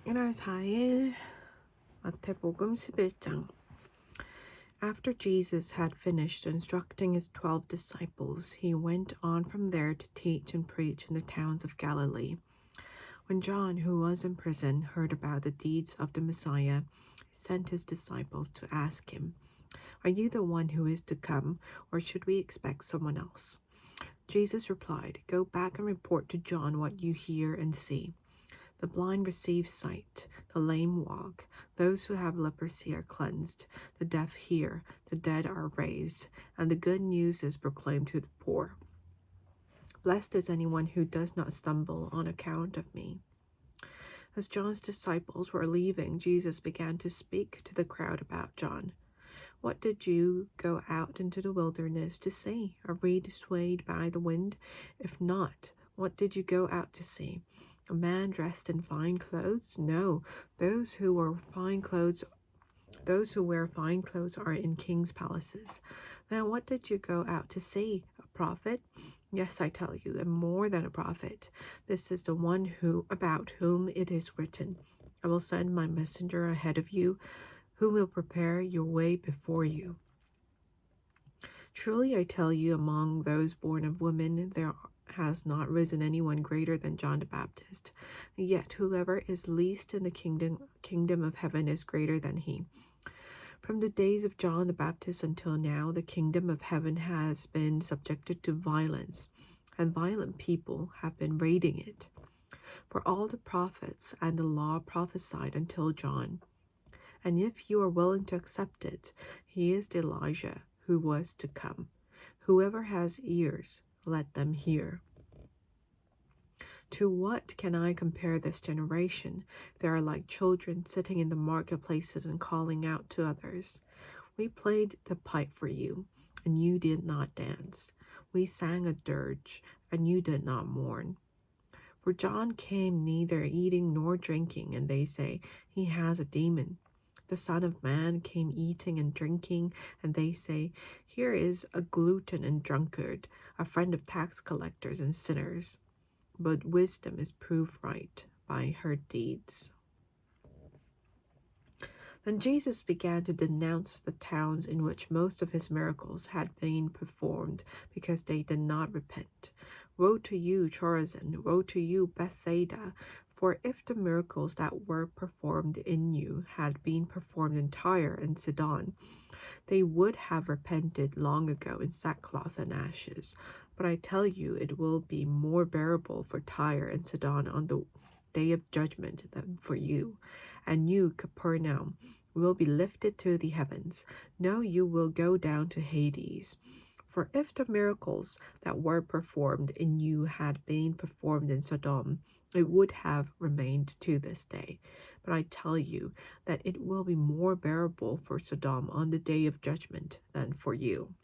1월 4일 마태복음 11장. After Jesus had finished instructing his 12 disciples, he went on from there to teach and preach in the towns of Galilee. When John, who was in prison, heard about the deeds of the Messiah, he sent his disciples to ask him, "Are you the one who is to come, or should we expect someone else?" Jesus replied, "Go back and report to John what you hear and see. The blind receive sight, the lame walk, those who have leprosy are cleansed, the deaf hear, the dead are raised, and the good news is proclaimed to the poor. Blessed is anyone who does not stumble on account of me." As John's disciples were leaving, Jesus began to speak to the crowd about John. "What did you go out into the wilderness to see? A reed swayed by the wind? If not, what did you go out to see? A man dressed in fine clothes? No, those who wear fine clothes are in king's palaces. Then what did you go out to see? A prophet? Yes, I tell you, and more than a prophet. This is the one about whom it is written, 'I will send my messenger ahead of you, who will prepare your way before you.' Truly I tell you, among those born of women, there has not risen anyone greater than John the Baptist. Yet whoever is least in the kingdom of heaven is greater than he. From the days of John the Baptist until now, the kingdom of heaven has been subjected to violence, and violent people have been raiding it. For all the prophets and the law prophesied until John. And if you are willing to accept it, he is the Elijah who was to come. Whoever has ears, let them hear. To what can I compare this generation? They are like children sitting in the marketplaces and calling out to others, 'We played the pipe for you, and you did not dance. We sang a dirge, and you did not mourn.' For John came neither eating nor drinking, and they say, 'He has a demon.' The Son of Man came eating and drinking, and they say, 'Here is a glutton and drunkard, a friend of tax collectors and sinners.' But wisdom is proved right by her deeds." Then Jesus began to denounce the towns in which most of his miracles had been performed, because they did not repent. "Woe to you, Chorazin! Woe to you, Bethsaida! For if the miracles that were performed in you had been performed in Tyre and Sidon, they would have repented long ago in sackcloth and ashes. But I tell you, it will be more bearable for Tyre and Sidon on the day of judgment than for you. And you, Capernaum, will be lifted to the heavens. No, you will go down to Hades. For if the miracles that were performed in you had been performed in Sodom, it would have remained to this day. But I tell you that it will be more bearable for Sodom on the day of judgment than for you."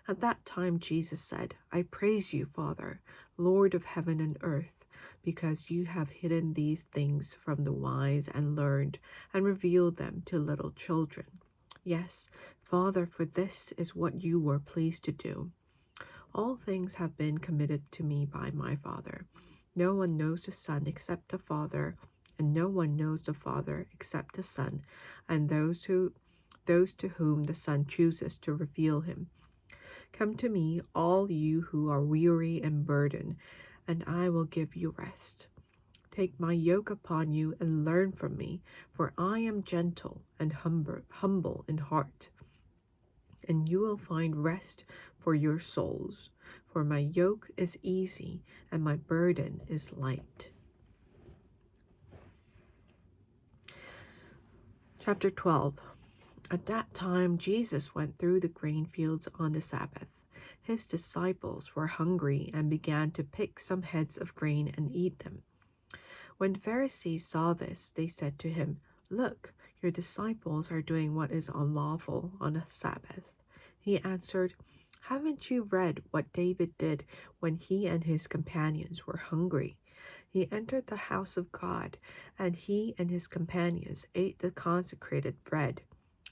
At that time Jesus said, "I praise you, Father, Lord of heaven and earth, because you have hidden these things from the wise and learned and revealed them to little children. Yes, Father, for this is what you were pleased to do. All things have been committed to me by my Father. No one knows the Son except the Father, and no one knows the Father except the Son, and those to whom the Son chooses to reveal him. Come to me, all you who are weary and burdened, and I will give you rest. Take my yoke upon you and learn from me, for I am gentle and humble in heart, and you will find rest for your souls. For my yoke is easy and my burden is light." Chapter 12. At that time, Jesus went through the grain fields on the Sabbath. His disciples were hungry and began to pick some heads of grain and eat them. When the Pharisees saw this, they said to him, "Look, your disciples are doing what is unlawful on the Sabbath." He answered, "Haven't you read what David did when he and his companions were hungry? He entered the house of God, and he and his companions ate the consecrated bread,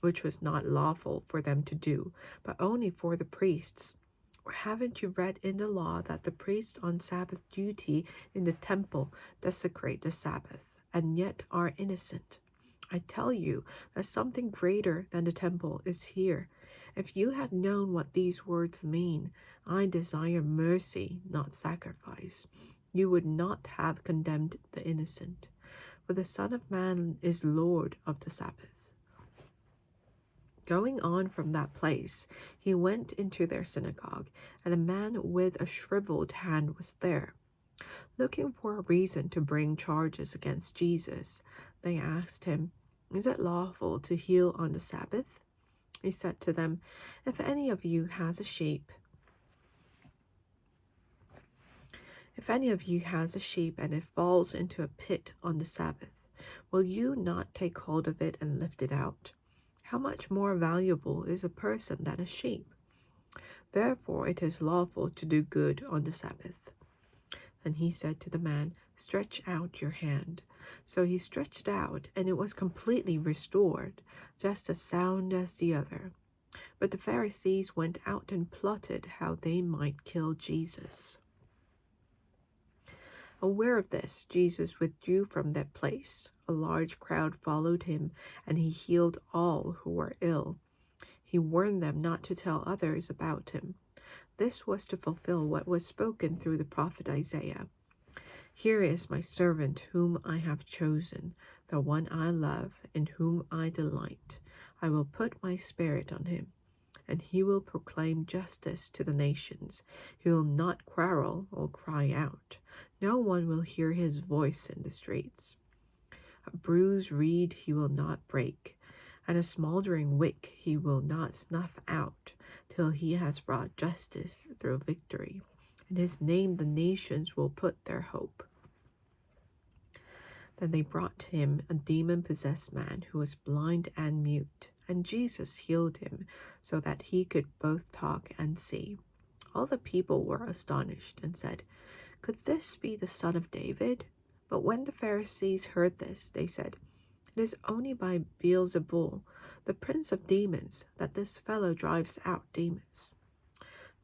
which was not lawful for them to do, but only for the priests. Or haven't you read in the law that the priests on Sabbath duty in the temple desecrate the Sabbath and yet are innocent. I tell you that something greater than the temple is here. If you had known what these words mean, I desire mercy, not sacrifice, you would not have condemned the innocent. For the Son of Man is Lord of the Sabbath. Going on from that place, he went into their synagogue, and a man with a shriveled hand was there. Looking for a reason to bring charges against Jesus, they asked him, "Is it lawful to heal on the Sabbath?" He said to them, If any of you has a sheep and it falls into a pit on the Sabbath, will you not take hold of it and lift it out? How much more valuable is a person than a sheep? Therefore it is lawful to do good on the Sabbath. And he said to the man, Stretch out your hand. So he stretched out, and it was completely restored, just as sound as the other. But the Pharisees went out and plotted how they might kill Jesus. Aware of this, Jesus withdrew from that place. A large crowd followed him, and he healed all who were ill. He warned them not to tell others about him. This was to fulfill what was spoken through the prophet Isaiah. Here is my servant whom I have chosen, the one I love, in whom I delight. I will put my spirit on him, and he will proclaim justice to the nations. He will not quarrel or cry out. No one will hear his voice in the streets. A bruised reed he will not break, and a smoldering wick he will not snuff out, till he has brought justice through victory. In his name the nations will put their hope. Then they brought him a demon-possessed man who was blind and mute, and Jesus healed him so that he could both talk and see. All the people were astonished and said, Could this be the son of David? But when the Pharisees heard this, they said, It is only by Beelzebul, the prince of demons, that this fellow drives out demons.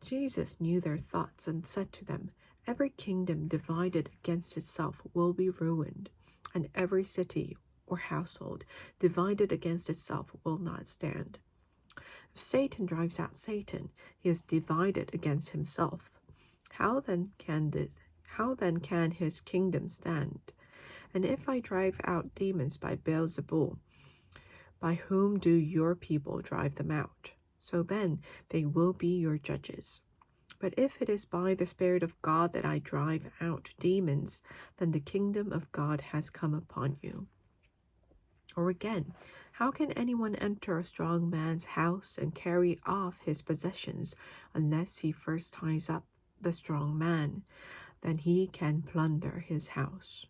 Jesus knew their thoughts and said to them, Every kingdom divided against itself will be ruined, and every city or household divided against itself will not stand. If Satan drives out Satan, he is divided against himself. How then can his kingdom stand? And if I drive out demons by Beelzebul, by whom do your people drive them out? So then they will be your judges. But if it is by the Spirit of God that I drive out demons, then the kingdom of God has come upon you. Or again, how can anyone enter a strong man's house and carry off his possessions unless he first ties up the strong man? Then he can plunder his house.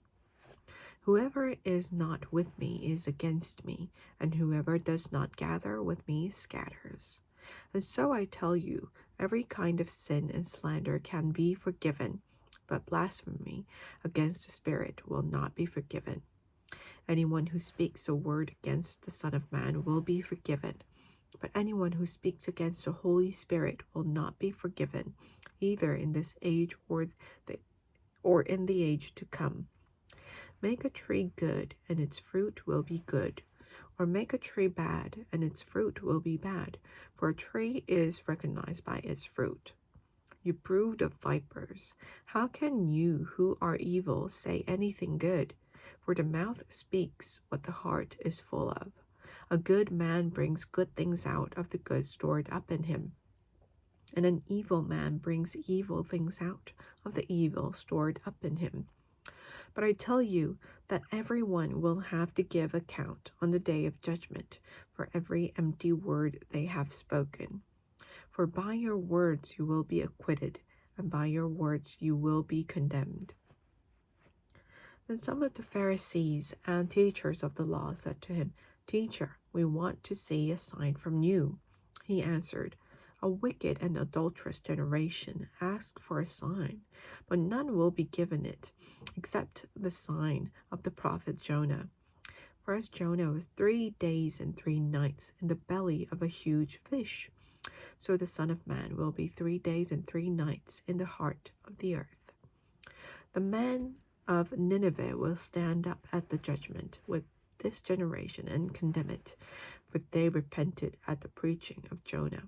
Whoever is not with me is against me, and whoever does not gather with me scatters. And so I tell you, every kind of sin and slander can be forgiven, but blasphemy against the Spirit will not be forgiven. Anyone who speaks a word against the Son of Man will be forgiven, but anyone who speaks against the Holy Spirit will not be forgiven, either in this age or in the age to come. Make a tree good, and its fruit will be good, or make a tree bad, and its fruit will be bad, for a tree is recognized by its fruit. You brood of vipers, how can you who are evil say anything good? For the mouth speaks what the heart is full of. A good man brings good things out of the good stored up in him, and an evil man brings evil things out of the evil stored up in him. But I tell you that everyone will have to give account on the day of judgment for every empty word they have spoken. For by your words you will be acquitted, and by your words you will be condemned. Then some of the Pharisees and teachers of the law said to him, Teacher, we want to see a sign from you. He answered, A wicked and adulterous generation asks for a sign, but none will be given it, except the sign of the prophet Jonah. For as Jonah was 3 days and 3 nights in the belly of a huge fish, so the Son of Man will be 3 days and 3 nights in the heart of the earth. The man of Nineveh will stand up at the judgment with this generation and condemn it, for they repented at the preaching of Jonah.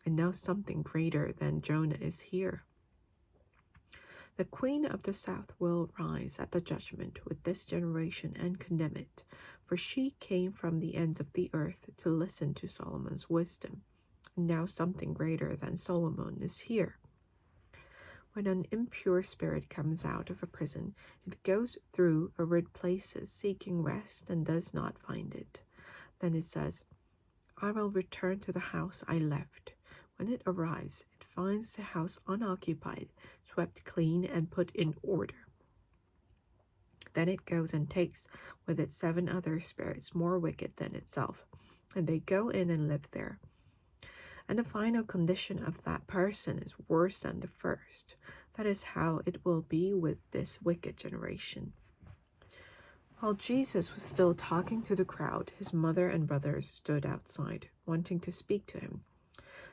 And now something greater than Jonah is here. The queen of the south will rise at the judgment with this generation and condemn it, for she came from the ends of the earth to listen to Solomon's wisdom. And now something greater than Solomon is here. When an impure spirit comes out of a prison, it goes through arid places seeking rest and does not find it. Then it says, I will return to the house I left. When it arrives, it finds the house unoccupied, swept clean, and put in order. Then it goes and takes with it 7 other spirits more wicked than itself, and they go in and live there. And the final condition of that person is worse than the first. That is how it will be with this wicked generation. While Jesus was still talking to the crowd, his mother and brothers stood outside, wanting to speak to him.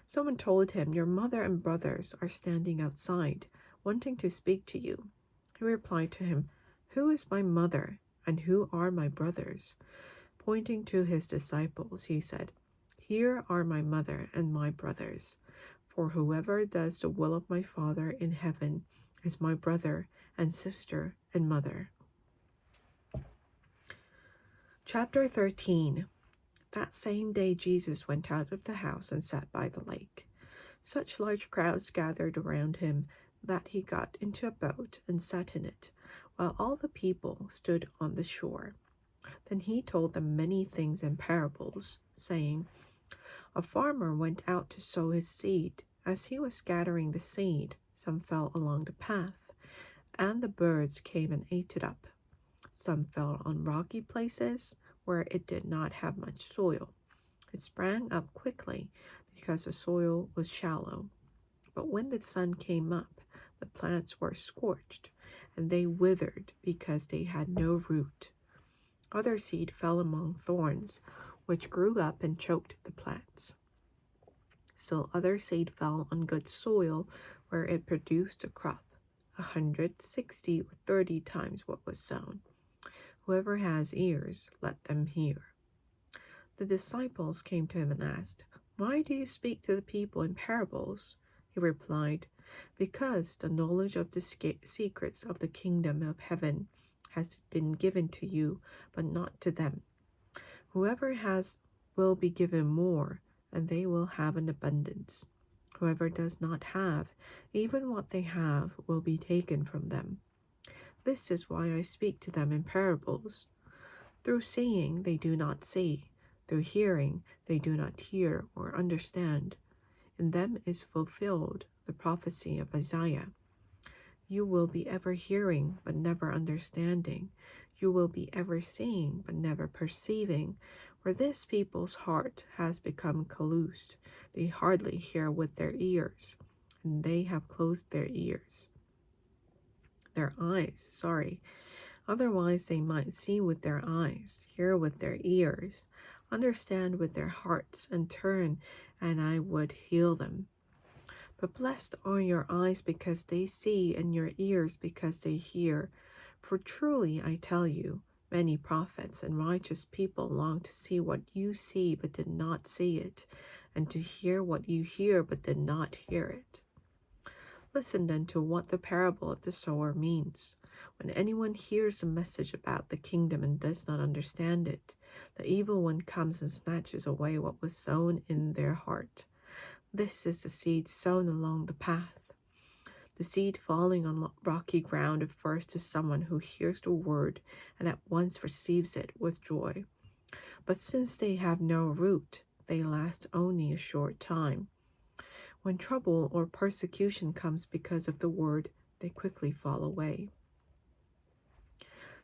Someone told him, Your mother and brothers are standing outside, wanting to speak to you. He replied to him, Who is my mother, and who are my brothers? Pointing to his disciples, he said, Here are my mother and my brothers. For whoever does the will of my Father in heaven is my brother and sister and mother. Chapter 13. That same day Jesus went out of the house and sat by the lake. Such large crowds gathered around him that he got into a boat and sat in it, while all the people stood on the shore. Then he told them many things in parables, saying, A farmer went out to sow his seed. As he was scattering the seed, some fell along the path, and the birds came and ate it up. Some fell on rocky places where it did not have much soil. It sprang up quickly because the soil was shallow. But when the sun came up, the plants were scorched, and they withered because they had no root. Other seed fell among thorns, which grew up and choked the plants. Still other seed fell on good soil, where it produced a crop, 160 or 30 times what was sown. Whoever has ears, let them hear. The disciples came to him and asked, Why do you speak to the people in parables? He replied, Because the knowledge of the secrets of the kingdom of heaven has been given to you, but not to them. Whoever has will be given more, and they will have an abundance. Whoever does not have, even what they have will be taken from them. This is why I speak to them in parables. Through seeing they do not see, through hearing they do not hear or understand. In them is fulfilled the prophecy of Isaiah. You will be ever hearing, but never understanding. You will be ever seeing, but never perceiving. For this people's heart has become calloused. They hardly hear with their ears, and they have closed their eyes. Otherwise they might see with their eyes, hear with their ears, understand with their hearts, and turn, and I would heal them. But blessed are your eyes because they see, and your ears because they hear. For truly I tell you, many prophets and righteous people long to see what you see but did not see it, and to hear what you hear but did not hear it. Listen then to what the parable of the sower means. When anyone hears a message about the kingdom and does not understand it, the evil one comes and snatches away what was sown in their heart. This is the seed sown along the path. The seed falling on rocky ground refers to someone who hears the word and at once receives it with joy. But since they have no root, they last only a short time. When trouble or persecution comes because of the word, they quickly fall away.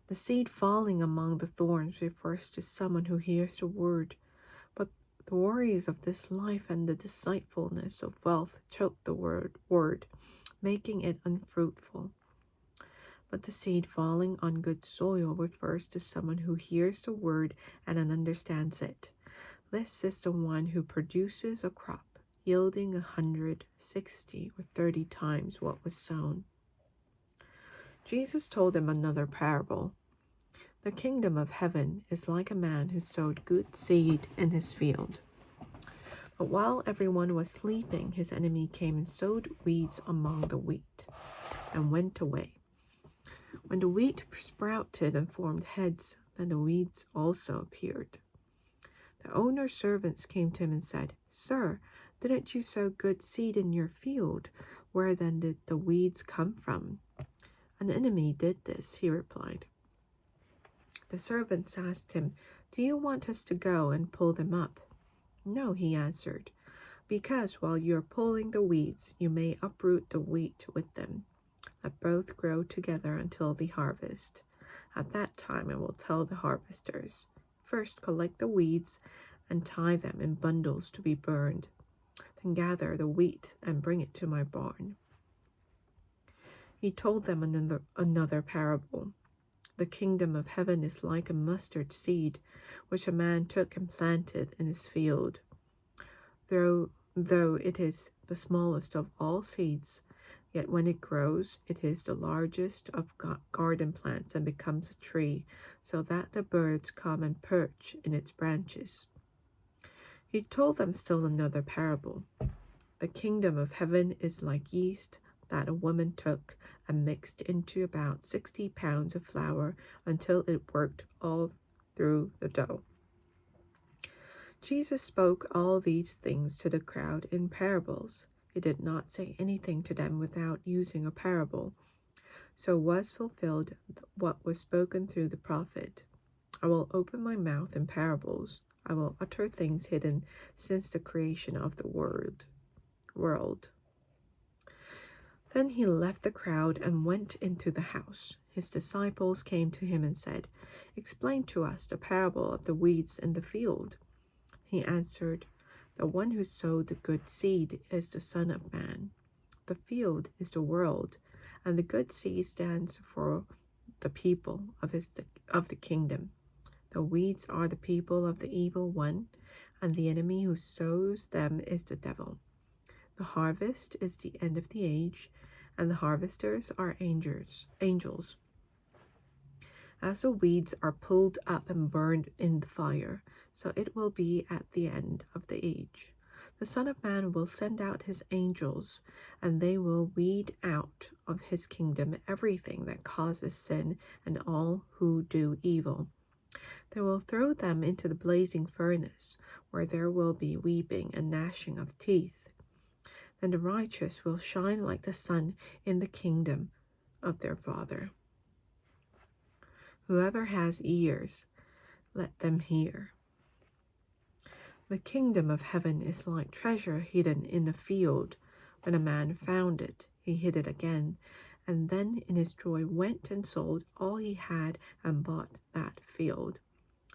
The seed falling among the thorns refers to someone who hears the word, but the worries of this life and the deceitfulness of wealth choke the word, making it unfruitful. But the seed falling on good soil refers to someone who hears the word and understands it. This is the one who produces a crop, yielding 160 or 30 times what was sown. Jesus told them another parable. The kingdom of heaven is like a man who sowed good seed in his field. But while everyone was sleeping, his enemy came and sowed weeds among the wheat and went away. When the wheat sprouted and formed heads, then the weeds also appeared. The owner's servants came to him and said, "Sir, didn't you sow good seed in your field? Where then did the weeds come from?" "An enemy did this," he replied. The servants asked him, "Do you want us to go and pull them up?" "No," he answered, "because while you're pulling the weeds, you may uproot the wheat with them. Let both grow together until the harvest. At that time I will tell the harvesters, 'First collect the weeds and tie them in bundles to be burned. Then gather the wheat and bring it to my barn.'" He told them another parable. The kingdom of heaven is like a mustard seed, which a man took and planted in his field. Though it is the smallest of all seeds, yet when it grows, it is the largest of garden plants and becomes a tree, so that the birds come and perch in its branches. He told them still another parable. The kingdom of heaven is like yeast that a woman took and mixed into about 60 pounds of flour until it worked all through the dough. Jesus spoke all these things to the crowd in parables. He did not say anything to them without using a parable. So was fulfilled what was spoken through the prophet. "I will open my mouth in parables. I will utter things hidden since the creation of the world." Then he left the crowd and went into the house. His disciples came to him and said, "Explain to us the parable of the weeds in the field." He answered, "The one who sowed the good seed is the Son of Man. The field is the world, and the good seed stands for the people of the kingdom. The weeds are the people of the evil one, and the enemy who sows them is the devil. The harvest is the end of the age, and the harvesters are angels. As the weeds are pulled up and burned in the fire, so it will be at the end of the age. The Son of Man will send out his angels, and they will weed out of his kingdom everything that causes sin and all who do evil. They will throw them into the blazing furnace, where there will be weeping and gnashing of teeth. Then the righteous will shine like the sun in the kingdom of their Father. Whoever has ears, let them hear. The kingdom of heaven is like treasure hidden in a field. When a man found it, he hid it again, and then in his joy went and sold all he had and bought that field.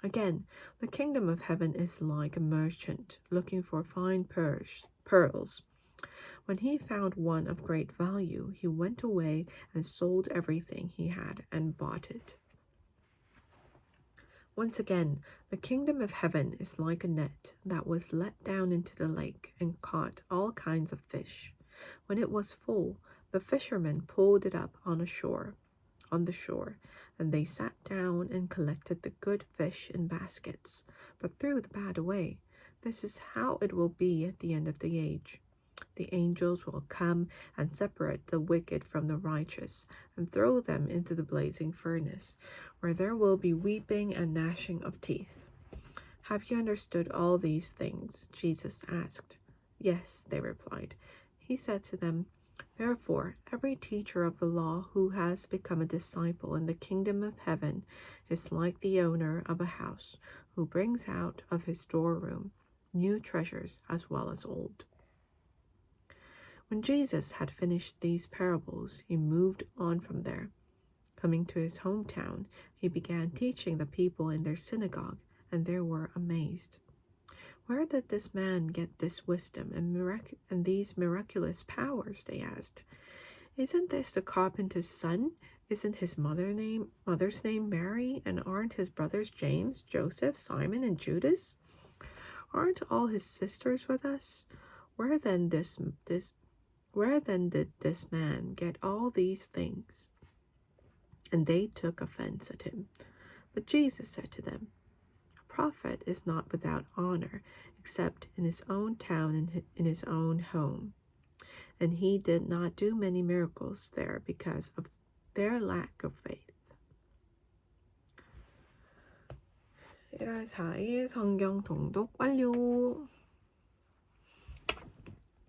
Again, the kingdom of heaven is like a merchant looking for fine pearls. When he found one of great value, he went away and sold everything he had and bought it. Once again, the kingdom of heaven is like a net that was let down into the lake and caught all kinds of fish. When it was full, the fishermen pulled it up on the shore, and they sat down and collected the good fish in baskets, but threw the bad away. This is how it will be at the end of the age. The angels will come and separate the wicked from the righteous and throw them into the blazing furnace, where there will be weeping and gnashing of teeth. "Have you understood all these things?" Jesus asked. "Yes," they replied. He said to them, "Therefore, every teacher of the law who has become a disciple in the kingdom of heaven is like the owner of a house who brings out of his storeroom new treasures as well as old." When Jesus had finished these parables, he moved on from there. Coming to his hometown, he began teaching the people in their synagogue, and they were amazed. "Where did this man get this wisdom and these miraculous powers?" they asked. "Isn't this the carpenter's son? Isn't his mother's name Mary? And aren't his brothers James, Joseph, Simon, and Judas? Aren't all his sisters with us? Where then did this man get all these things?" and they took offense at him. But Jesus said to them, "A prophet is not without honor, except in his own town and in his own home." And he did not do many miracles there because of their lack of faith. 1월 4일 성경 통독 완료.